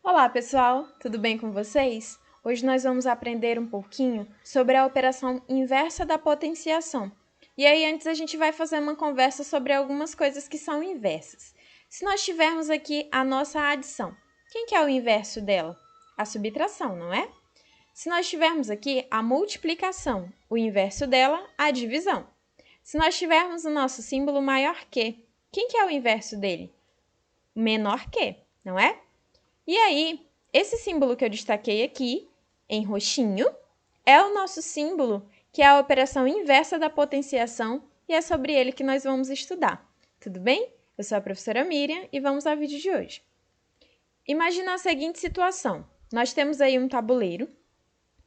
Olá, pessoal! Tudo bem com vocês? Hoje nós vamos aprender um pouquinho sobre a operação inversa da potenciação. E aí, antes a gente vai fazer uma conversa sobre algumas coisas que são inversas. Se nós tivermos aqui a nossa adição, quem que é o inverso dela? A subtração, não é? Se nós tivermos aqui a multiplicação, o inverso dela, a divisão. Se nós tivermos o nosso símbolo maior que, quem que é o inverso dele? Menor que, não é? E aí, esse símbolo que eu destaquei aqui, em roxinho, é o nosso símbolo, que é a operação inversa da potenciação, e é sobre ele que nós vamos estudar. Tudo bem? Eu sou a professora Miriam e vamos ao vídeo de hoje. Imagina a seguinte situação. Nós temos aí um tabuleiro.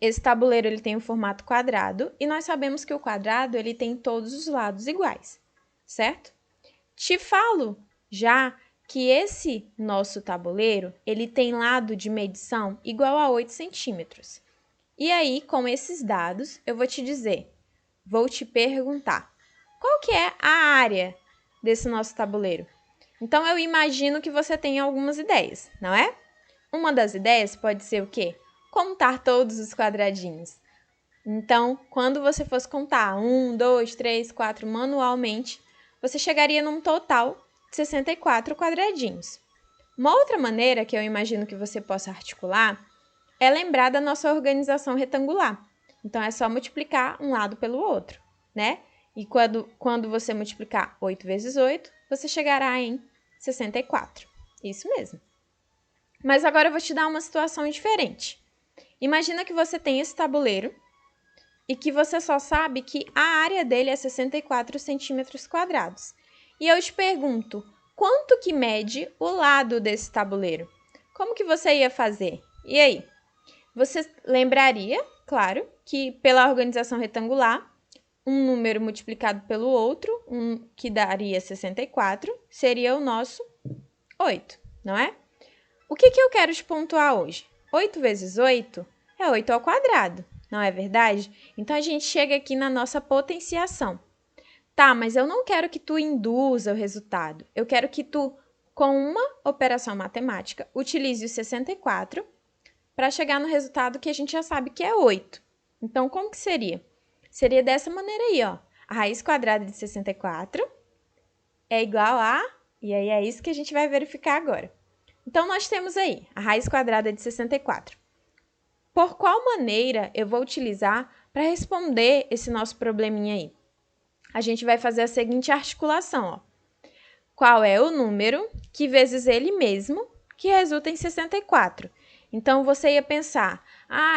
Esse tabuleiro ele tem um formato quadrado e nós sabemos que o quadrado ele tem todos os lados iguais, certo? Te falo já que esse nosso tabuleiro, ele tem lado de medição igual a 8 centímetros. E aí, com esses dados, eu vou te dizer, vou te perguntar, qual que é a área desse nosso tabuleiro? Então, eu imagino que você tenha algumas ideias, não é? Uma das ideias pode ser o quê? Contar todos os quadradinhos. Então, quando você fosse contar 1, 2, 3, 4 manualmente, você chegaria num total de 64 quadradinhos. Uma outra maneira que eu imagino que você possa articular é lembrar da nossa organização retangular. Então, é só multiplicar um lado pelo outro, né? E quando você multiplicar 8 vezes 8, você chegará em 64. Isso mesmo. Mas agora eu vou te dar uma situação diferente. Imagina que você tem esse tabuleiro e que você só sabe que a área dele é 64 centímetros quadrados. E eu te pergunto, quanto que mede o lado desse tabuleiro? Como que você ia fazer? E aí? Você lembraria, claro, que pela organização retangular, um número multiplicado pelo outro, que daria 64, seria o nosso 8, não é? O que eu quero te pontuar hoje? 8 vezes 8 é 8 ao quadrado, não é verdade? Então, a gente chega aqui na nossa potenciação. Tá, mas eu não quero que tu induza o resultado. Eu quero que tu, com uma operação matemática, utilize o 64 para chegar no resultado que a gente já sabe que é 8. Então, como que seria? Seria dessa maneira aí, ó. A raiz quadrada de 64 é igual a... E aí, é isso que a gente vai verificar agora. Então, nós temos aí a raiz quadrada de 64. Por qual maneira eu vou utilizar para responder esse nosso probleminha aí? A gente vai fazer a seguinte articulação, ó. Qual é o número que vezes ele mesmo, que resulta em 64? Então, você ia pensar,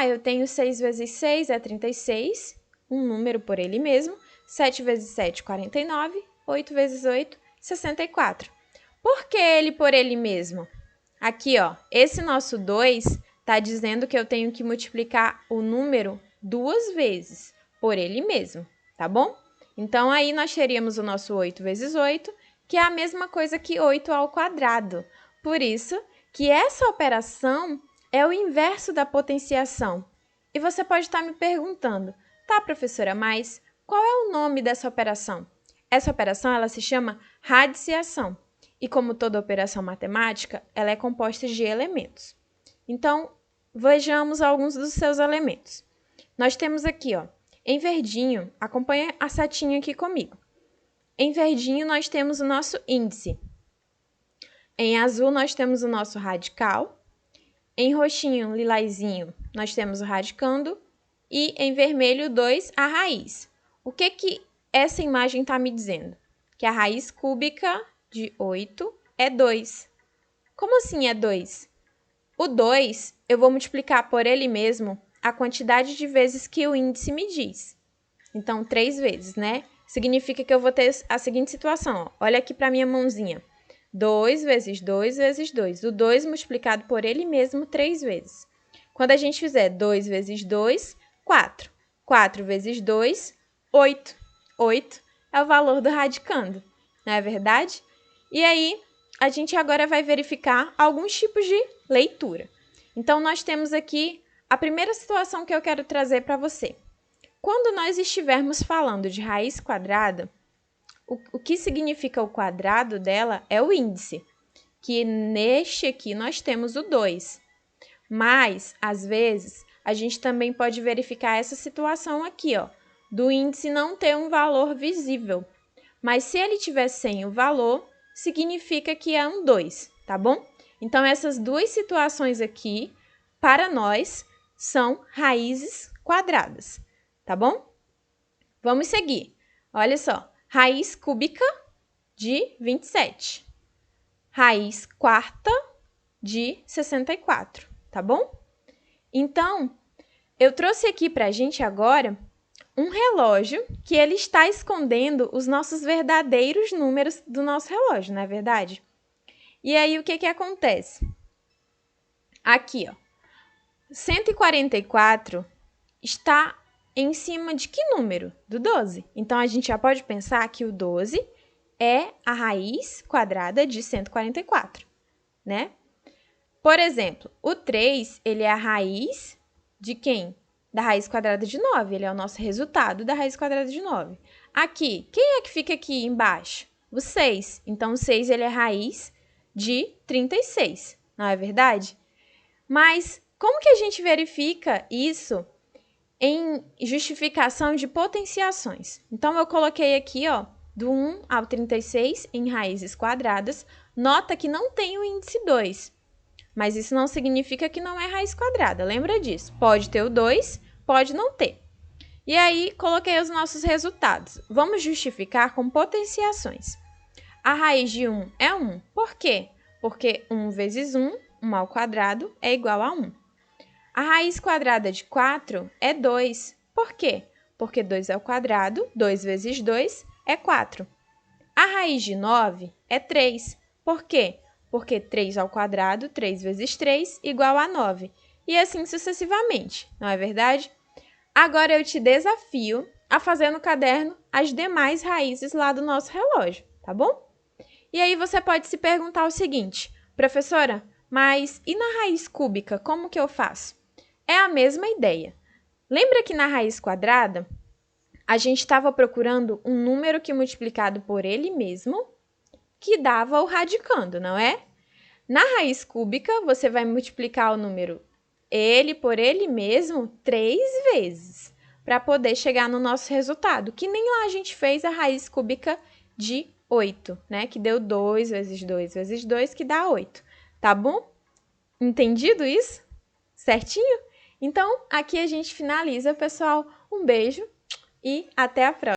eu tenho 6 vezes 6 é 36, um número por ele mesmo, 7 vezes 7, 49, 8 vezes 8, 64. Por que ele por ele mesmo? Aqui, ó, esse nosso 2 está dizendo que eu tenho que multiplicar o número 2 vezes por ele mesmo, tá bom? Então, aí nós teríamos o nosso 8 vezes 8, que é a mesma coisa que 8 ao quadrado. Por isso que essa operação é o inverso da potenciação. E você pode estar me perguntando, tá, professora, mas qual é o nome dessa operação? Essa operação ela se chama radiciação. E como toda operação matemática, ela é composta de elementos. Então, vejamos alguns dos seus elementos. Nós temos aqui, ó, em verdinho, acompanha a setinha aqui comigo. Em verdinho, nós temos o nosso índice. Em azul, nós temos o nosso radical. Em roxinho, lilazinho, nós temos o radicando. E em vermelho, 2, a raiz. O que essa imagem está me dizendo? Que a raiz cúbica de 8 é 2. Como assim é 2? O 2, eu vou multiplicar por ele mesmo a quantidade de vezes que o índice me diz. Então, 3 vezes, né? Significa que eu vou ter a seguinte situação, ó. Olha aqui para minha mãozinha. 2 vezes 2 vezes 2. O 2 multiplicado por ele mesmo 3 vezes. Quando a gente fizer 2 vezes 2, 4. 4 vezes 2, 8. 8 é o valor do radicando, não é verdade? E aí, a gente agora vai verificar alguns tipos de leitura. Então, nós temos aqui a primeira situação que eu quero trazer para você. Quando nós estivermos falando de raiz quadrada, o que significa o quadrado dela é o índice, que neste aqui nós temos o 2. Mas, às vezes, a gente também pode verificar essa situação aqui, ó, do índice não ter um valor visível. Mas se ele tiver sem o valor, significa que é um 2, tá bom? Então, essas duas situações aqui, para nós, são raízes quadradas, tá bom? Vamos seguir. Olha só, raiz cúbica de 27. Raiz quarta de 64, tá bom? Então, eu trouxe aqui para a gente agora um relógio que ele está escondendo os nossos verdadeiros números do nosso relógio, não é verdade? E aí, o que acontece? Aqui, ó, 144 está em cima de que número? Do 12. Então, a gente já pode pensar que o 12 é a raiz quadrada de 144, né? Por exemplo, o 3, ele é a raiz de quem? Da raiz quadrada de 9. Ele é o nosso resultado da raiz quadrada de 9. Aqui, quem é que fica aqui embaixo? O 6. Então, o 6, ele é raiz de 36, não é verdade? Mas, como que a gente verifica isso em justificação de potenciações? Então, eu coloquei aqui, ó, do 1 ao 36 em raízes quadradas. Nota que não tem o índice 2. Mas isso não significa que não é raiz quadrada, lembra disso? Pode ter o 2, pode não ter. E aí, coloquei os nossos resultados. Vamos justificar com potenciações. A raiz de 1 é 1. Por quê? Porque 1 vezes 1, 1 ao quadrado, é igual a 1. A raiz quadrada de 4 é 2. Por quê? Porque 2 ao quadrado, 2 vezes 2 é 4. A raiz de 9 é 3. Por quê? Porque 3 ao quadrado, 3 vezes 3, igual a 9. E assim sucessivamente, não é verdade? Agora eu te desafio a fazer no caderno as demais raízes lá do nosso relógio, tá bom? E aí você pode se perguntar o seguinte: professora, mas e na raiz cúbica, como que eu faço? É a mesma ideia. Lembra que na raiz quadrada, a gente estava procurando um número que multiplicado por ele mesmo que dava o radicando, não é? Na raiz cúbica, você vai multiplicar o número ele por ele mesmo 3 vezes, para poder chegar no nosso resultado, que nem lá a gente fez a raiz cúbica de 8, né? Que deu 2 vezes 2 vezes 2, que dá 8, tá bom? Entendido isso? Certinho? Então, aqui a gente finaliza, pessoal. Um beijo e até a próxima!